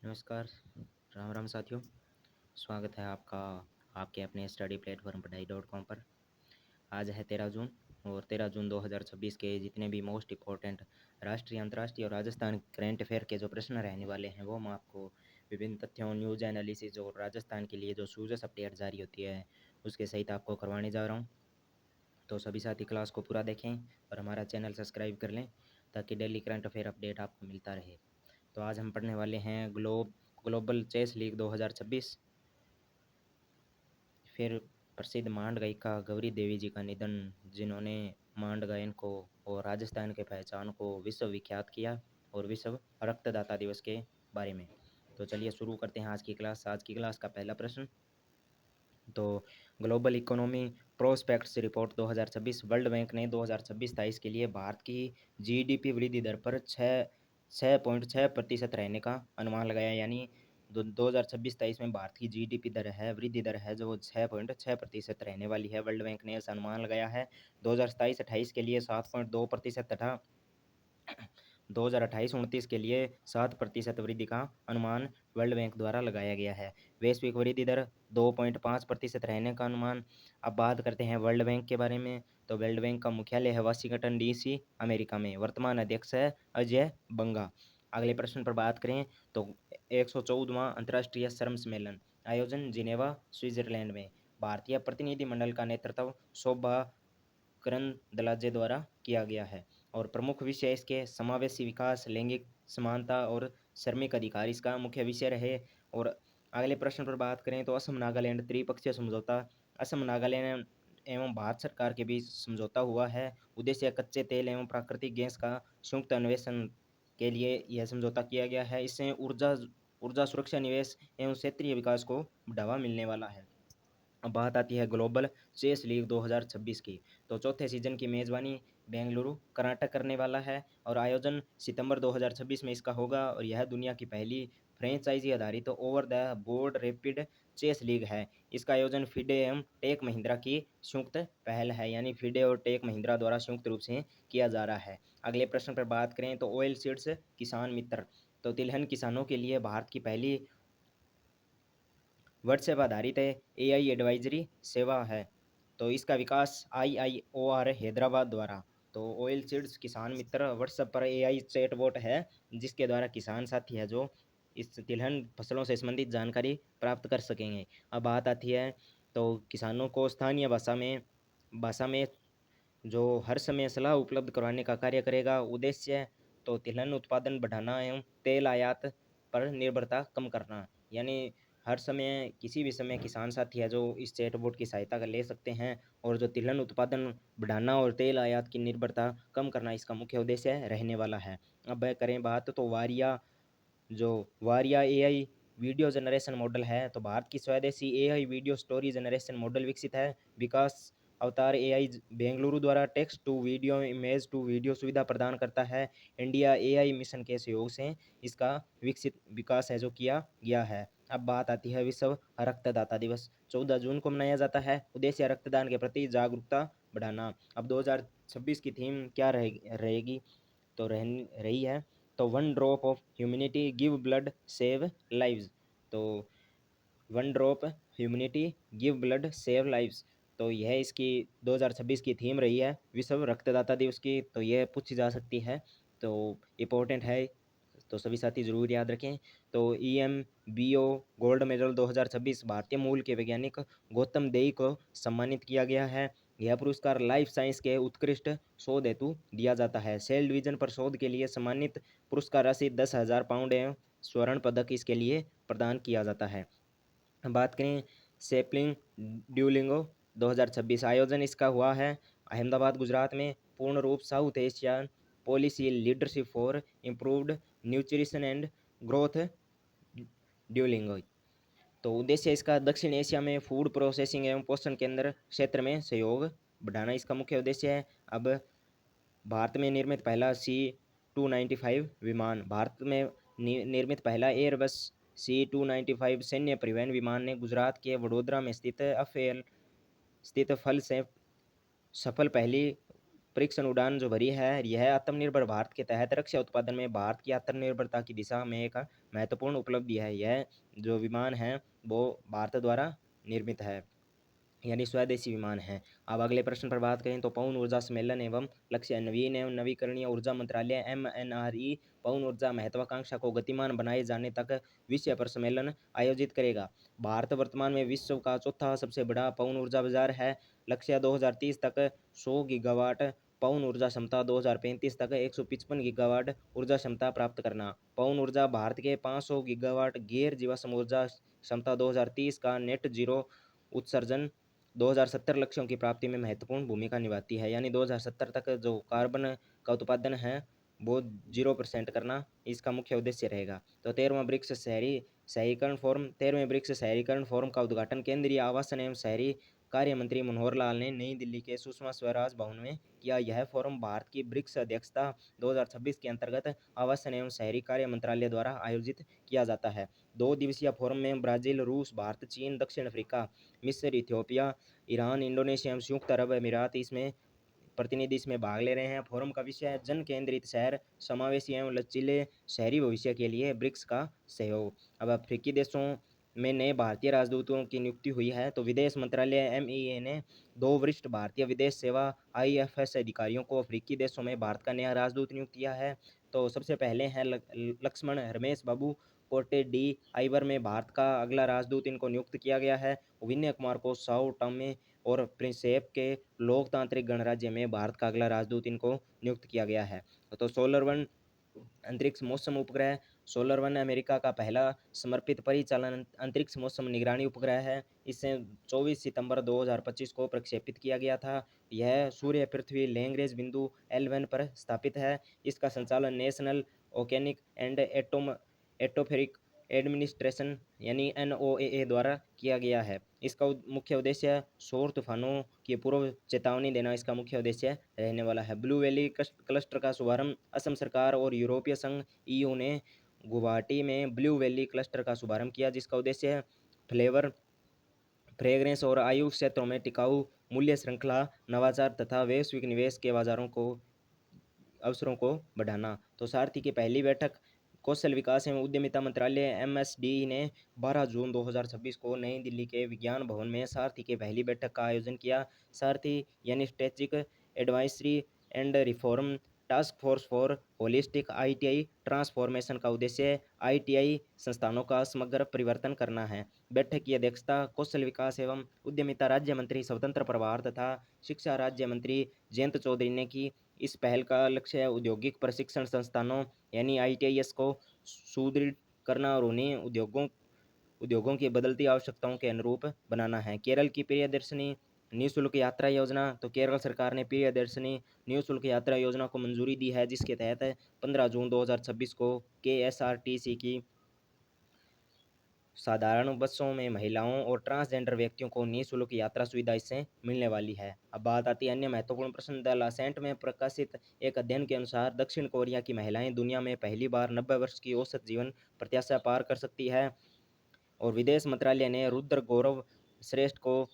नमस्कार। राम राम साथियों। स्वागत है आपका आपके अपने स्टडी प्लेटफॉर्म पढ़ाई.com पर। आज है 13 जून और 13 जून 2026 के जितने भी मोस्ट इम्पोर्टेंट राष्ट्रीय, अंतर्राष्ट्रीय और राजस्थान करंट अफेयर के जो प्रश्न रहने वाले हैं वो मैं आपको विभिन्न तथ्यों, न्यूज़ एनालिसिस और राजस्थान के लिए जो सूजस अपडेट जारी होती है उसके सहित आपको करवाने जा रहा हूँ। तो सभी साथी क्लास को पूरा देखें और हमारा चैनल सब्सक्राइब कर लें ताकि डेली करंट अफेयर अपडेट आपको मिलता रहे। तो आज हम पढ़ने वाले हैं ग्लोबल चेस लीग 2026। फिर प्रसिद्ध मांड गायिका गौरी देवी जी का निधन, जिन्होंने मांड गायन को और राजस्थान के पहचान को विश्व विख्यात किया, और विश्व रक्तदाता दिवस के बारे में। तो चलिए शुरू करते हैं आज की क्लास। आज की क्लास का पहला प्रश्न, तो global economy prospects report 2026, world bank ने 2026-23 के लिए भारत की जीडीपी वृद्धि दर पर 6.6% रहने का अनुमान लगाया। यानी 2026-23 में भारत की जीडीपी दर है, वृद्धि दर है जो 6.6% रहने वाली है। वर्ल्ड बैंक ने ऐसा अनुमान लगाया है। 2027-28 के लिए 7.2% तथा 2028-29 के लिए 7% वृद्धि का अनुमान वर्ल्ड बैंक द्वारा लगाया गया है। वैश्विक वृद्धि दर 2.5% रहने का अनुमान। अब बात करते हैं वर्ल्ड बैंक के बारे में। तो वर्ल्ड बैंक का मुख्यालय है वाशिंगटन डीसी, अमेरिका में। वर्तमान अध्यक्ष है अजय बंगा। अगले प्रश्न पर बात करें तो 114वां अंतर्राष्ट्रीय श्रम सम्मेलन, आयोजन जिनेवा, स्विट्जरलैंड में। भारतीय प्रतिनिधिमंडल का नेतृत्व शोभा करंदलाजे द्वारा किया गया है, और प्रमुख विषय इसके समावेशी विकास, लैंगिक समानता और श्रमिक अधिकार इसका मुख्य विषय रहे। और अगले प्रश्न पर बात करें तो असम नागालैंड त्रिपक्षीय समझौता, असम नागालैंड एवं भारत सरकार के बीच समझौता हुआ है। उद्देश्य कच्चे तेल एवं प्राकृतिक गैस का संयुक्त अन्वेषण के लिए यह समझौता किया गया है। इससे ऊर्जा ऊर्जा सुरक्षा, निवेश एवं क्षेत्रीय विकास को बढ़ावा मिलने वाला है। अब बात आती है ग्लोबल चेस लीग 2026 की। तो चौथे सीजन की मेज़बानी बेंगलुरु कर्नाटक करने वाला है, और आयोजन सितंबर 2026 में इसका होगा। और यह दुनिया की पहली फ्रेंचाइजी आधारित तो over the board rapid chess league है। इसका आयोजन फिडे एवं टेक महिंद्रा की संयुक्त पहल है, यानी फिडे और टेक महिंद्रा द्वारा संयुक्त रूप से किया जा रहा है। अगले प्रश्न पर बात करें तो ऑयल सीड्स किसान मित्र, तो तिलहन किसानों के लिए भारत की पहली व्हाट्सएप आधारित एआई एडवाइजरी सेवा है। तो इसका विकास IIOR हैदराबाद द्वारा। तो ऑयल सीड्स किसान मित्र व्हाट्सएप पर एआई चैटबॉट है, जिसके द्वारा किसान साथी है जो इस तिलहन फसलों से संबंधित जानकारी प्राप्त कर सकेंगे। अब बात आती है तो किसानों को स्थानीय भाषा में जो हर समय सलाह उपलब्ध करवाने का कार्य करेगा। उद्देश्य तो तिलहन उत्पादन बढ़ाना एवं तेल आयात पर निर्भरता कम करना। यानी हर समय किसी भी समय किसान साथी है जो इस चैटबॉट की सहायता कर ले सकते हैं, और जो तिलहन उत्पादन बढ़ाना और तेल आयात की निर्भरता कम करना इसका मुख्य उद्देश्य रहने वाला है। अब करें बात तो वारिया एआई वीडियो जनरेशन मॉडल है। तो भारत की स्वदेशी AI video story generation model विकसित है। विकास अवतार एआई बेंगलुरु द्वारा text to video, image to video सुविधा प्रदान करता है। इंडिया एआई मिशन के सहयोग से इसका विकास है जो किया गया है। अब बात आती है विश्व रक्तदाता दिवस 14 जून को मनाया जाता है। उद्देश्य रक्तदान के प्रति जागरूकता बढ़ाना। अब 2026 की थीम क्या रहेगी तो रही है तो one drop of humanity give blood save lives. तो one drop humanity give blood save lives, तो यह इसकी 2026 की थीम रही है विश्व रक्तदाता दिवस की। तो यह पूछी जा सकती है, तो इम्पोर्टेंट है, तो सभी साथी जरूर याद रखें। तो EMBO गोल्ड मेडल 2026 भारतीय मूल के वैज्ञानिक गौतम देई को सम्मानित किया गया है। यह पुरस्कार लाइफ साइंस के उत्कृष्ट शोध हेतु दिया जाता है। सेल डिवीजन पर शोध के लिए सम्मानित पुरस्कार राशि 10,000 पाउंड एवं स्वर्ण पदक इसके लिए प्रदान किया जाता है। बात करें सैपलिंग ड्यूलिंगो 2026, आयोजन इसका हुआ है अहमदाबाद गुजरात में। पूर्ण रूप south Asian policy leadership for improved nutrition and growth Duolingo. तो उद्देश्य इसका दक्षिण एशिया में फूड प्रोसेसिंग एवं पोषण केंद्र क्षेत्र में सहयोग बढ़ाना इसका मुख्य उद्देश्य है। अब भारत में निर्मित पहला C295 विमान, भारत में निर्मित पहला एयरबस C295 सैन्य परिवहन विमान ने गुजरात के वडोदरा में स्थित फल से सफल पहली परीक्षण उड़ान जो भरी है, यह आत्मनिर्भर भारत के तहत रक्षा उत्पादन में भारत की आत्मनिर्भरता की दिशा में एक महत्वपूर्ण उपलब्धि है। यह जो विमान है, वो भारत द्वारा निर्मित है, यानी स्वदेशी विमान हैं। अब अगले प्रश्न पर बात करें तो पवन ऊर्जा सम्मेलन एवं लक्ष्य नवीन एवं नवीकरणीय ऊर्जा मंत्रालय एमएनआरई पवन ऊर्जा महत्वाकांक्षा को गतिमान बनाए जाने तक विषय पर सम्मेलन आयोजित करेगा। भारत वर्तमान में विश्व का चौथा सबसे बड़ा पवन ऊर्जा बाजार है। लक्ष्य 2030 तक 100 गीगावाट पवन ऊर्जा क्षमता, 2035 तक 155 गीगावाट ऊर्जा क्षमता प्राप्त करना। पवन ऊर्जा भारत के 500 गीगावाट गैर जीवाश्म ऊर्जा क्षमता 2030 का नेट जीरो उत्सर्जन 2070 लक्ष्यों की प्राप्ति में महत्वपूर्ण भूमिका निभाती है, यानी 2070 तक जो कार्बन का उत्पादन है वो 0% करना इसका मुख्य उद्देश्य रहेगा। तो 13वां ब्रिक्स शहरी शहरीकरण फोरम 13वें ब्रिक्स शहरीकरण फोरम का उद्घाटन केंद्रीय आवासन एवं शहरी कार्य मंत्री मनोहर लाल ने नई दिल्ली के सुषमा स्वराज भवन में किया। यह फोरम भारत की ब्रिक्स अध्यक्षता 2026 के अंतर्गत आवासन एवं शहरी कार्य मंत्रालय द्वारा आयोजित किया जाता है। 2 दिवसीय फोरम में ब्राजील, रूस, भारत, चीन, दक्षिण अफ्रीका, मिस्र, इथियोपिया, ईरान, इंडोनेशिया एवं संयुक्त अरब अमीरात इसमें प्रतिनिधि इसमें भाग ले रहे हैं। फोरम का विषय है जन केंद्रित शहर, समावेशी एवं लचीले शहरी भविष्य के लिए ब्रिक्स का सहयोग। अब अफ्रीकी देशों में नए भारतीय राजदूतों की नियुक्ति हुई है। तो विदेश मंत्रालय एमईए ने 2 वरिष्ठ भारतीय विदेश सेवा आईएफएस अधिकारियों को अफ्रीकी देशों में भारत का नया राजदूत नियुक्त किया है। तो सबसे पहले हैं लक्ष्मण रमेश बाबू कोटे डी आइवर में भारत का अगला राजदूत इनको नियुक्त किया गया है। विनय कुमार को साओ टोमे और प्रिंसेप के लोकतांत्रिक गणराज्य में भारत का अगला राजदूत इनको नियुक्त किया गया है। तो सोलर वन अंतरिक्ष मौसम उपग्रह सोलर वन अमेरिका का पहला समर्पित परिचालन अंतरिक्ष मौसम निगरानी उपग्रह है। इसे 24 सितंबर 2025 को प्रक्षेपित किया गया था। यह सूर्य पृथ्वी लैंग्रेज बिंदु L1 पर स्थापित है। इसका संचालन नेशनल ओकेनिक एंड एटोफेरिक एडमिनिस्ट्रेशन यानी NOAA द्वारा किया गया है। इसका मुख्य उद्देश्य सौर तूफानों की पूर्व चेतावनी देना इसका मुख्य उद्देश्य रहने वाला है। ब्लू वैली क्लस्टर का शुभारंभ असम सरकार और यूरोपीय संघ EU ने गुवाहाटी में ब्लू वैली क्लस्टर का शुभारंभ किया, जिसका उद्देश्य फ्लेवर, फ्रेग्रेंस और आयुष क्षेत्रों में टिकाऊ मूल्य श्रृंखला, नवाचार तथा वैश्विक निवेश के बाजारों को अवसरों को बढ़ाना। तो सारथी की पहली बैठक कौशल विकास एवं उद्यमिता मंत्रालय MSD ने 12 जून 2026 को नई दिल्ली के विज्ञान भवन में सारथी की पहली बैठक का आयोजन किया। सारथी यानी strategic advisory and reform task force for holistic ITI transformation का उद्देश्य ITI संस्थानों का समग्र परिवर्तन करना है। बैठक की अध्यक्षता कौशल विकास एवं उद्यमिता राज्य मंत्री स्वतंत्र प्रभार तथा शिक्षा राज्य मंत्री जयंत चौधरी ने की। इस पहल का लक्ष्य औद्योगिक प्रशिक्षण संस्थानों यानी ITIS को सुदृढ़ करना और उन्हें उद्योगों की बदलती आवश्यकताओं के अनुरूप बनाना है। केरल की प्रियदर्शनी निःशुल्क यात्रा योजना तो केरल सरकार ने प्रियदर्शनी निःशुल्क यात्रा योजना को मंजूरी दी है, जिसके तहत 15 जून 2026 को KSRTC की साधारण बसों में महिलाओं और ट्रांसजेंडर व्यक्तियों को निःशुल्क यात्रा सुविधा इससे मिलने वाली है। अब बात आती है अन्य महत्वपूर्ण प्रश्न। द लासेंट में प्रकाशित एक अध्ययन के अनुसार दक्षिण कोरिया की महिलाएं दुनिया में पहली बार 90 वर्ष की औसत जीवन प्रत्याशा पार कर सकती है। और विदेश मंत्रालय ने रुद्र गौरव श्रेष्ठ को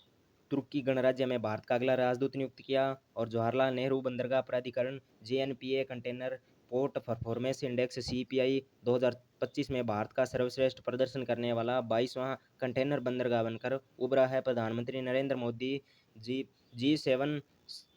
तुर्की गणराज्य में भारत का अगला राजदूत नियुक्त किया। और जवाहरलाल नेहरू बंदरगाह प्राधिकरण JNPA container port performance index CPI 2025 में भारत का सर्वश्रेष्ठ प्रदर्शन करने वाला 22वां कंटेनर बंदरगाह बनकर उभरा है। प्रधानमंत्री नरेंद्र मोदी G7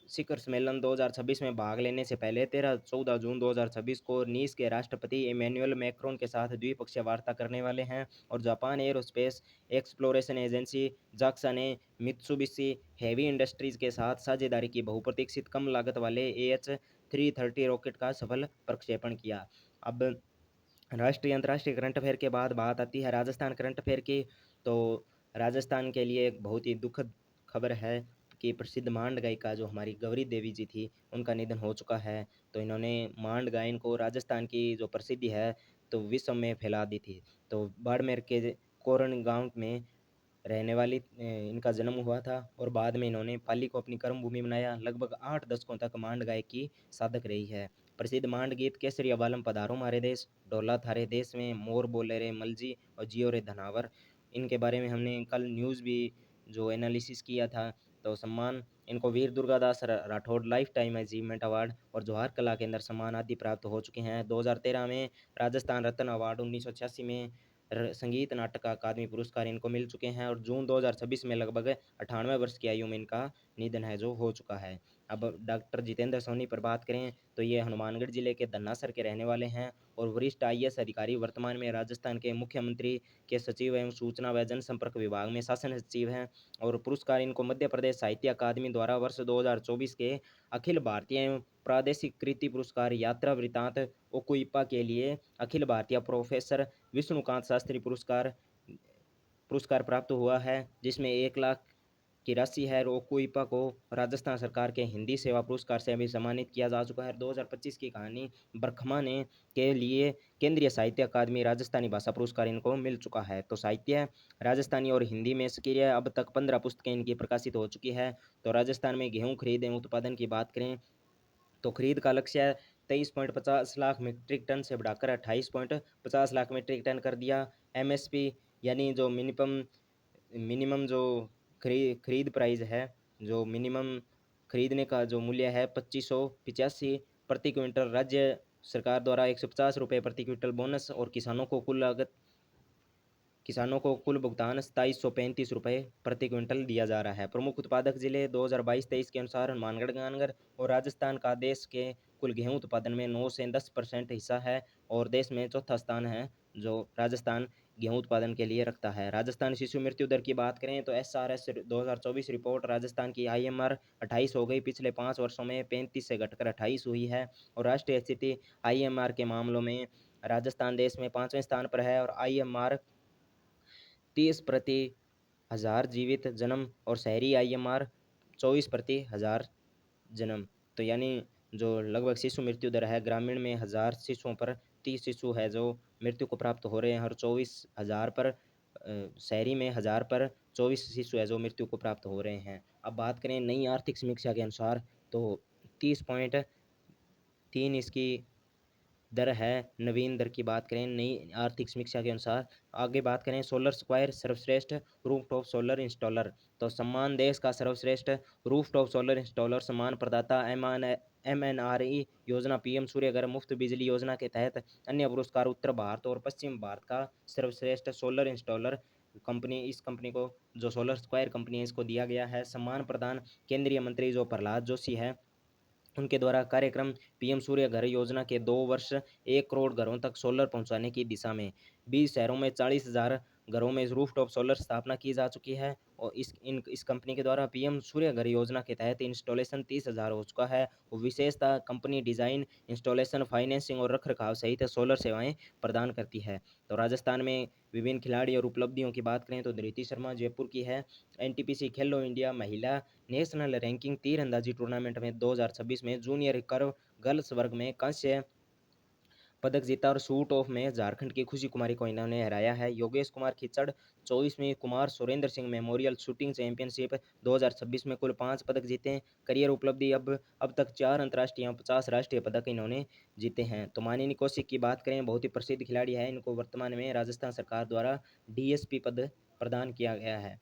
शिखर सम्मेलन 2026 में भाग लेने से पहले 13-14 जून 2026 को नीस के राष्ट्रपति इमैनुअल मैक्रोन के साथ द्विपक्षीय वार्ता करने वाले हैं। और Japan aerospace exploration agency JAXA ने मित्सुबिशी हेवी इंडस्ट्रीज के साथ साझेदारी की बहुप्रतीक्षित कम लागत वाले AH330 रॉकेट का सफल प्रक्षेपण किया। अब राष्ट्रीय अंतर्राष्ट्रीय करंट अफेयर के बाद बात आती है राजस्थान करंट अफेयर की। तो राजस्थान के लिए एक बहुत ही दुखद खबर है कि प्रसिद्ध मांड गायिका जो हमारी गौरी देवी जी थी, उनका निधन हो चुका है। तो इन्होंने मांड गायन को राजस्थान की जो प्रसिद्धि है तो विश्व में फैला दी थी। तो बाड़मेर के कोरण गांव में रहने वाली इनका जन्म हुआ था और बाद में इन्होंने पाली को अपनी कर्मभूमि बनाया। लगभग 8 दशकों तक मांड गायकी साधक रही है। प्रसिद्ध मांड गीत केसरिया बालम पधारो मारे देश, डोला थारे देश में, मोर बोले रे मलजी और जियो रे धनावर, इनके बारे में हमने कल न्यूज़ भी जो एनालिसिस किया था। तो सम्मान इनको Veer Durgadas Rathore lifetime achievement award और जवाहर कला केंद्र सम्मान आदि प्राप्त हो चुके हैं। 2013 में राजस्थान रत्न अवार्ड, 1986 में संगीत नाटक अकादमी पुरस्कार इनको मिल चुके हैं और जून 2026 में लगभग 98 वर्ष की आयु में इनका निधन है जो हो चुका है। अब डॉक्टर जितेंद्र सोनी पर बात करें तो ये हनुमानगढ़ जिले के धन्नासर के रहने वाले हैं और वरिष्ठ आईएएस अधिकारी, वर्तमान में राजस्थान के मुख्यमंत्री के सचिव एवं सूचना व जनसंपर्क विभाग में शासन सचिव हैं। और पुरस्कार इनको मध्य प्रदेश साहित्य अकादमी द्वारा वर्ष 2024 के अखिल भारतीय एवं प्रादेशिक कृति पुरस्कार, यात्रा वृतांत ओकुइपा के लिए अखिल भारतीय प्रोफेसर विष्णुकांत शास्त्री पुरस्कार पुरस्कार प्राप्त हुआ है, जिसमें 1 लाख की राशि है। ओकुइपा को राजस्थान सरकार के हिंदी सेवा पुरस्कार से भी सम्मानित किया जा चुका है। 2025 की कहानी बरखमा ने के लिए केंद्रीय साहित्य अकादमी राजस्थानी भाषा पुरस्कार इनको मिल चुका है। तो साहित्य राजस्थानी और हिंदी में सक्रिय अब तक 15 पुस्तकें इनकी प्रकाशित हो चुकी है। तो राजस्थान में गेहूँ खरीद एवं उत्पादन की बात करें तो खरीद का लक्ष्य 23.50 लाख मीट्रिक टन से बढ़ाकर 28.50 लाख मीट्रिक टन कर दिया। एमएसपी यानी जो मिनिमम मिनिमम जो खरीद प्राइस है, जो मिनिमम खरीदने का जो मूल्य है 2585 प्रति क्विंटल, राज्य सरकार द्वारा 150 रुपये प्रति क्विंटल बोनस और किसानों को कुल भुगतान 2735 रुपये प्रति क्विंटल दिया जा रहा है। प्रमुख उत्पादक जिले 2022-23 के अनुसार हनुमानगढ़, गंगानगर और राजस्थान का देश के कुल गेहूं उत्पादन में 9 से 10% हिस्सा है और देश में चौथा स्थान है जो राजस्थान गेहूं उत्पादन के लिए रखता है। राजस्थान शिशु मृत्यु दर की बात करें तो एसआरएस 2024 रिपोर्ट राजस्थान की आईएमआर 28 हो गई, पिछले 5 वर्षों में 35 से घटकर 28 हुई है। और राष्ट्रीय स्थिति आईएमआर के मामलों में राजस्थान देश में 5वें स्थान पर है और आईएमआर 30 प्रति हज़ार जीवित जन्म और शहरी आईएमआर 24 प्रति हज़ार जन्म। तो यानी जो लगभग शिशु मृत्यु दर है, ग्रामीण में 1000 शिशुओं पर 30 शिशु है जो मृत्यु को प्राप्त हो रहे हैं और 24,000 पर शहरी में 1000 पर 24 शिशु है जो मृत्यु को प्राप्त हो रहे हैं। अब बात करें नई आर्थिक समीक्षा के अनुसार तो 30.3 इसकी दर है। नवीन दर की बात करें नई आर्थिक समीक्षा के अनुसार। आगे बात करें सोलर स्क्वायर सर्वश्रेष्ठ रूफटॉप सोलर इंस्टॉलर, तो सम्मान देश का सर्वश्रेष्ठ रूफटॉप सोलर इंस्टॉलर सम्मान प्रदाता एमएनआरई योजना, पीएम सूर्यघर मुफ्त बिजली योजना के तहत अन्य पुरस्कार उत्तर भारत और पश्चिम भारत का सर्वश्रेष्ठ सोलर इंस्टॉलर कंपनी, इस कंपनी को जो सोलर स्क्वायर कंपनी है इसको दिया गया है। सम्मान प्रदान केंद्रीय मंत्री जो प्रहलाद जोशी है उनके द्वारा कार्यक्रम पीएम सूर्य घर योजना के 2 वर्ष 1 करोड़ घरों तक सोलर पहुंचाने की दिशा में 20 शहरों में 40,000 घरों में रूफटॉप सोलर स्थापना की जा चुकी है। और इस कंपनी के द्वारा पीएम सूर्य घर योजना के तहत इंस्टॉलेशन 30,000 हो चुका है। और विशेषता कंपनी डिजाइन, इंस्टॉलेशन, फाइनेंसिंग और रखरखाव सहित सोलर सेवाएं प्रदान करती है। तो राजस्थान में विभिन्न खिलाड़ी और उपलब्धियों की बात करें तो धृति शर्मा जयपुर की है। एनटीपीसी खेलो इंडिया महिला नेशनल रैंकिंग तीरंदाजी टूर्नामेंट में 2026 में जूनियर कर्व गर्ल्स वर्ग में कांस्य पदक जीता और शूट ऑफ में झारखंड की खुशी कुमारी को इन्होंने हराया है। योगेश कुमार खिचड़ 24वीं Kumar Surendra Singh memorial shooting championship 2026 में कुल 5 पदक जीते। करियर उपलब्धि अब तक 4 अंतर्राष्ट्रीय 50 राष्ट्रीय पदक इन्होंने जीते हैं। तो मानिनी कौशिक की बात करें, बहुत ही प्रसिद्ध खिलाड़ी है, इनको वर्तमान में राजस्थान सरकार द्वारा डीएसपी पद प्रदान किया गया है।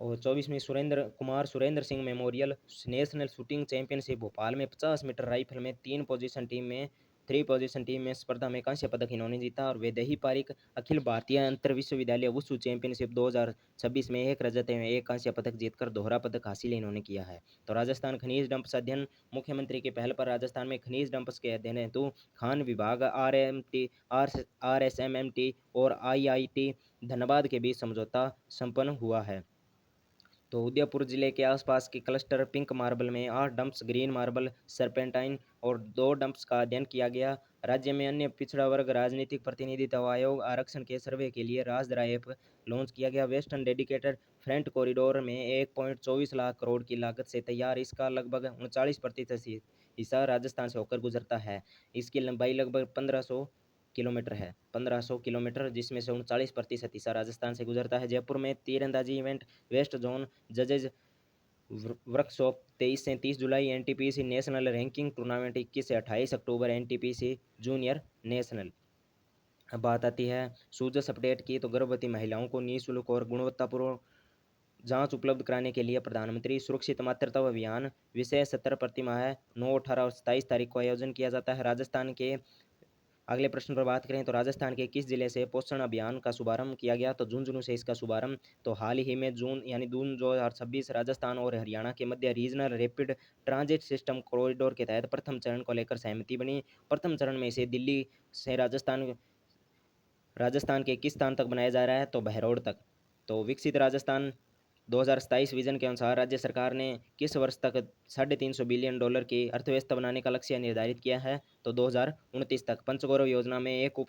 और 24वीं Surendra Singh memorial national shooting championship Bhopal में 50 मीटर राइफल में 3 पोजीशन टीम में स्पर्धा में कांस्य पदक इन्होंने जीता। और वैदेही पारिक अखिल भारतीय अंतर विश्वविद्यालय वुशु चैंपियनशिप 2026 में 1 रजत एवं 1 कांस्य पदक जीतकर दोहरा पदक हासिल इन्होंने किया है। तो राजस्थान खनिज डंप्स अध्ययन, मुख्यमंत्री की पहल पर राजस्थान में खनिज डंप्स के अध्ययन हेतु खान विभाग RSMMT और IIT धनबाद के बीच समझौता संपन्न हुआ है। तो उदयपुर जिले के आसपास के क्लस्टर पिंक मार्बल में 8 डंप्स, ग्रीन मार्बल, सरपेंटाइन और 2 डंप्स का अध्ययन किया गया। राज्य में अन्य पिछड़ा वर्ग राजनीतिक प्रतिनिधित्व आयोग आरक्षण के सर्वे के लिए राजद्रा ऐप लॉन्च किया गया। वेस्टर्न डेडिकेटेड फ्रंट कॉरिडोर में 1.24 लाख करोड़ की लागत से तैयार, इसका लगभग 39% हिस्सा राजस्थान से होकर गुजरता है। इसकी लंबाई लगभग 1500 किलोमीटर, जिसमें से 39% हिस्सा राजस्थान से गुजरता है। जयपुर में तीरंदाजी इवेंट वेस्ट जोन जजेज वर्कशॉप 23 से 30 जुलाई। एनटीपीसी नेशनल रैंकिंग टूर्नामेंट 21 से 28 अक्टूबर एनटीपीसी जूनियर नेशनल। अब बात आती है सूजस अपडेट की, तो गर्भवती महिलाओं को निःशुल्क और जांच उपलब्ध कराने के लिए प्रधानमंत्री सुरक्षित मातृत्व अभियान विषय सत्र प्रतिमाह 9, 18 और 27 तारीख को आयोजन किया जाता है। राजस्थान के अगले प्रश्न पर बात करें तो राजस्थान के किस जिले से पोषण अभियान का शुभारंभ किया गया? तो झुंझुनू से इसका शुभारंभ। तो हाल ही में जून 2026 राजस्थान और हरियाणा के मध्य regional rapid transit system corridor के तहत प्रथम चरण को लेकर सहमति बनी। प्रथम चरण में इसे दिल्ली से राजस्थान के किस स्थान तक बनाया जा रहा है? तो बहरौड़ तक। तो विकसित राजस्थान 2027 विजन के अनुसार राज्य सरकार ने किस वर्ष तक $350 बिलियन की अर्थव्यवस्था बनाने का लक्ष्य निर्धारित किया है? तो 2029 तक। पंचगौरव योजना में एक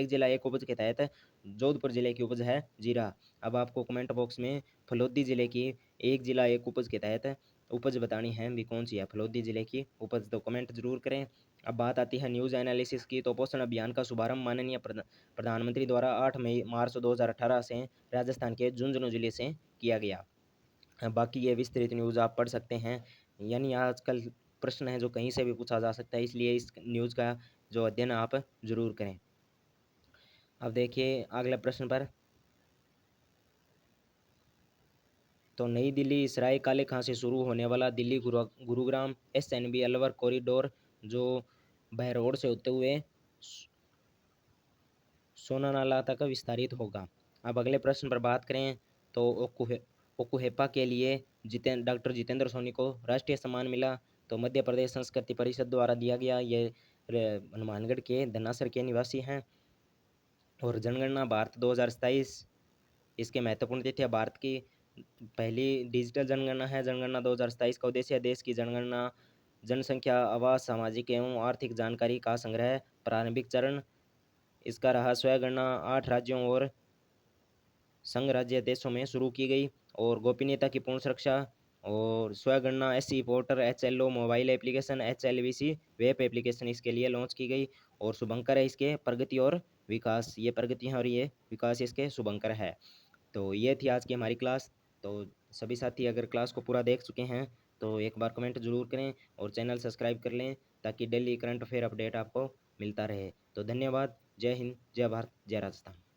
जिला एक उपज के तहत जोधपुर जिले की उपज है जीरा। अब आपको कमेंट बॉक्स में फलोदी जिले की एक जिला एक उपज के तहत उपज बतानी है, भी कौन सी है फलोदी जिले की उपज, तो कमेंट जरूर करें। अब बात आती है न्यूज़ एनालिसिस की। तो पोषण अभियान का शुभारंभ माननीय प्रधानमंत्री द्वारा 8 मार्च 2018 से राजस्थान के झुंझुनू जिले से किया गया। बाकी ये विस्तृत न्यूज़ आप पढ़ सकते हैं, यानी आजकल प्रश्न है जो कहीं से भी पूछा जा सकता है, इसलिए इस न्यूज़ का जो अध्ययन आप जरूर करें। अब देखिए अगले प्रश्न पर। तो नई दिल्ली सराय काले खां से शुरू होने वाला दिल्ली गुरुग्राम SNB अलवर कॉरिडोर जो बहरौड़ से होते हुए सोनानाला तक विस्तारित होगा। अब अगले प्रश्न पर बात करें तो ओकुहेपा के लिए डॉक्टर जितेंद्र सोनी को राष्ट्रीय सम्मान मिला। तो मध्य प्रदेश संस्कृति परिषद द्वारा दिया गया। ये हनुमानगढ़ के धन्नासर के निवासी हैं। और जनगणना भारत 2027 इसके महत्वपूर्ण तिथियां। भारत की पहली डिजिटल जनगणना है। जनगणना 2027 का उद्देश्य है देश की जनगणना जनसंख्या, आवास, सामाजिक एवं आर्थिक जानकारी का संग्रह। प्रारंभिक चरण इसका रहा स्वयंगणना 8 राज्यों और संघ राज्य देशों में शुरू की गई। और गोपनीयता की पूर्ण सुरक्षा और स्वयंगणना SC portal, HLO mobile application, HLVC web application इसके लिए लॉन्च की गई। और शुभंकर है इसके प्रगति और विकास, ये प्रगति है और ये विकास इसके शुभंकर है। तो ये थी आज की हमारी क्लास। तो सभी साथी अगर क्लास को पूरा देख चुके हैं तो एक बार कमेंट जरूर करें और चैनल सब्सक्राइब कर लें ताकि डेली करंट अफेयर अपडेट आपको मिलता रहे। तो धन्यवाद। जय हिंद, जय भारत, जय राजस्थान।